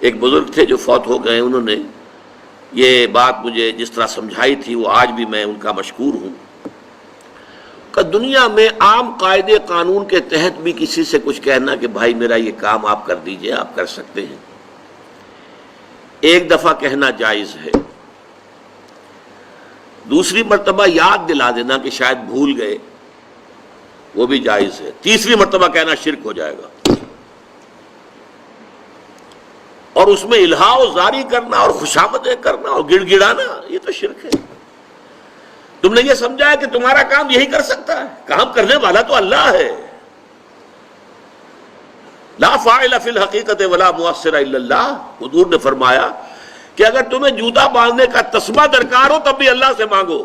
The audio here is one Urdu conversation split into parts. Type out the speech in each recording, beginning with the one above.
ایک بزرگ تھے جو فوت ہو گئے، انہوں نے یہ بات مجھے جس طرح سمجھائی تھی وہ آج بھی میں ان کا مشکور ہوں کہ دنیا میں عام قاعدے قانون کے تحت بھی کسی سے کچھ کہنا کہ بھائی میرا یہ کام آپ کر دیجئے، آپ کر سکتے ہیں، ایک دفعہ کہنا جائز ہے، دوسری مرتبہ یاد دلا دینا کہ شاید بھول گئے وہ بھی جائز ہے، تیسری مرتبہ کہنا شرک ہو جائے گا، اور اس میں الہا و زاری کرنا اور خوشامدیں کرنا اور گڑ گڑانا یہ تو شرک ہے۔ تم نے یہ سمجھا ہے کہ تمہارا کام یہی کر سکتا ہے، کام کرنے والا تو اللہ ہے۔ لا فاعل فی الحقیقت ولا مؤثر الا اللہ، حضور نے فرمایا کہ اگر تمہیں جوتا باندھنے کا تسمہ درکار ہو تب بھی اللہ سے مانگو،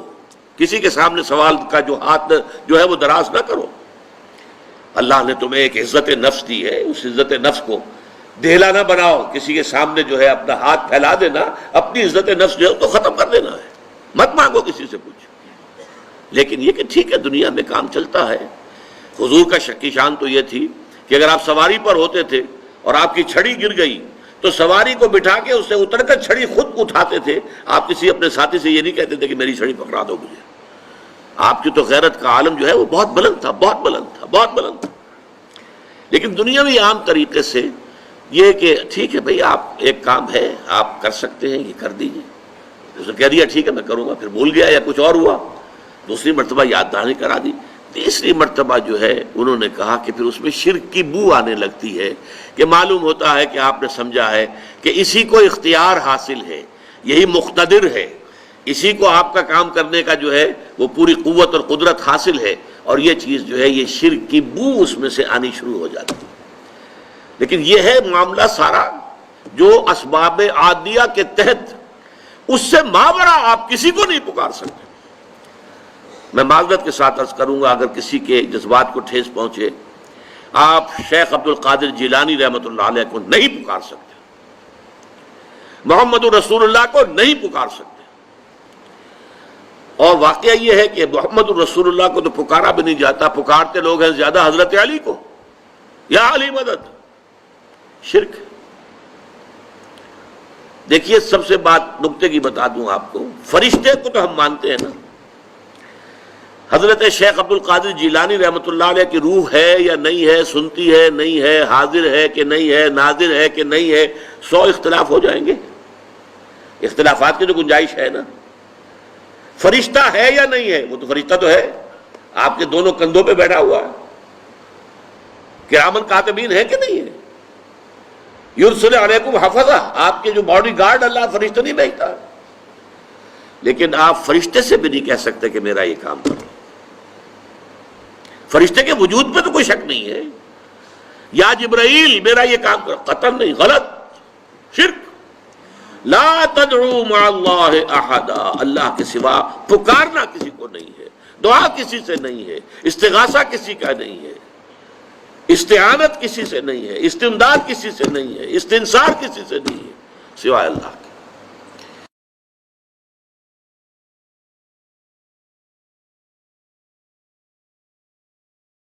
کسی کے سامنے سوال کا جو ہاتھ جو ہے وہ دراز نہ کرو۔ اللہ نے تمہیں ایک عزت نفس دی ہے، اس عزت نفس کو دہلا نہ بناؤ، کسی کے سامنے جو ہے اپنا ہاتھ پھیلا دینا، اپنی عزت نفس جو ہے تو ختم کر دینا ہے، مت مانگو کسی سے کچھ۔ لیکن یہ کہ ٹھیک ہے دنیا میں کام چلتا ہے۔ حضور کا شکی شان تو یہ تھی کہ اگر آپ سواری پر ہوتے تھے اور آپ کی چھڑی گر گئی تو سواری کو بٹھا کے اس سے اتر کر چھڑی خود اٹھاتے تھے، آپ کسی اپنے ساتھی سے یہ نہیں کہتے تھے کہ میری چھڑی پکڑا دو مجھے۔ آپ کی تو غیرت کا عالم جو ہے وہ بہت بلند تھا، بہت بلند تھا، بہت بلند تھا۔ لیکن دنیاوی عام طریقے سے یہ کہ ٹھیک ہے بھئی آپ ایک کام ہے آپ کر سکتے ہیں، یہ کر دیجیے، اس نے کہہ دیا ٹھیک ہے میں کروں گا، پھر بھول گیا یا کچھ اور ہوا، دوسری مرتبہ یاد دہانی کرا دی، تیسری مرتبہ جو ہے انہوں نے کہا کہ پھر اس میں شرک کی بو آنے لگتی ہے کہ معلوم ہوتا ہے کہ آپ نے سمجھا ہے کہ اسی کو اختیار حاصل ہے، یہی مقتدر ہے، اسی کو آپ کا کام کرنے کا جو ہے وہ پوری قوت اور قدرت حاصل ہے، اور یہ چیز جو ہے یہ شرک کی بو اس میں سے آنی شروع ہو جاتی ہے۔ لیکن یہ ہے معاملہ سارا جو اسباب عادیہ کے تحت، اس سے ماورا آپ کسی کو نہیں پکار سکتے۔ میں معذرت کے ساتھ عرض کروں گا اگر کسی کے جذبات کو ٹھیس پہنچے، آپ شیخ عبد القادر جیلانی رحمۃ اللہ علیہ کو نہیں پکار سکتے، محمد رسول اللہ کو نہیں پکار سکتے، اور واقعہ یہ ہے کہ محمد رسول اللہ کو تو پکارا بھی نہیں جاتا، پکارتے لوگ ہیں زیادہ حضرت علی کو، یا علی مدد، شرک۔ دیکھیے سب سے بات نکتے کی بتا دوں آپ کو، فرشتے کو تو ہم مانتے ہیں نا، حضرت شیخ عبد القادر جیلانی رحمۃ اللہ علیہ کی روح ہے یا نہیں ہے، سنتی ہے نہیں ہے، حاضر ہے کہ نہیں ہے، ناظر ہے کہ نہیں ہے، 100 اختلاف ہو جائیں گے، اختلافات کی جو گنجائش ہے نا۔ فرشتہ ہے یا نہیں ہے، وہ تو فرشتہ تو ہے، آپ کے دونوں کندھوں پہ بیٹھا ہوا ہے، کرامن کاتبین ہے کہ نہیں ہے، یرسل علیکم حفظہ، آپ کے جو باڈی گارڈ اللہ فرشتہ نہیں بھیجتا، لیکن آپ فرشتے سے بھی نہیں کہہ سکتے کہ میرا یہ کام کرو۔ فرشتے کے وجود پہ تو کوئی شک نہیں ہے، یا جبرائیل میرا یہ کام کرو، قطعاً نہیں، غلط، شرک۔ لا تدعو مع اللہ احدا، اللہ کے سوا پکارنا کسی کو نہیں ہے، دعا کسی سے نہیں ہے، استغاثہ کسی کا نہیں ہے، استعانت کسی سے نہیں ہے، استمداد کسی سے نہیں ہے، استنصار کسی سے نہیں ہے سوائے اللہ۔